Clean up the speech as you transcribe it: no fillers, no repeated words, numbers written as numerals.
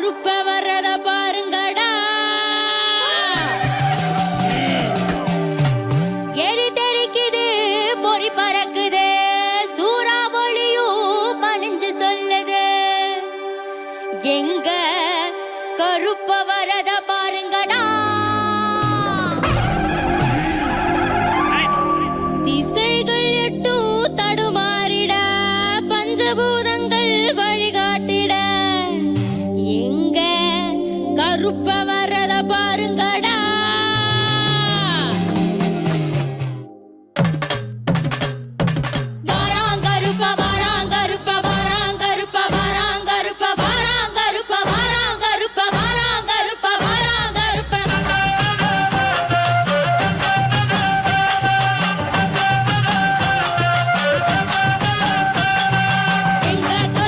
கருப்ப வர்றத பாருங்கடா. எரி தெரிக்குது, பொறி பறக்குது, சூறாவளியும் பணிஞ்சு சொல்லுது. எங்க கருப்ப வரத பாருங்கடா. திசைகள் எட்டும் தடுமாறிட, பஞ்சபூதங்கள் வழிகாட்டிட, எங்க கருப்ப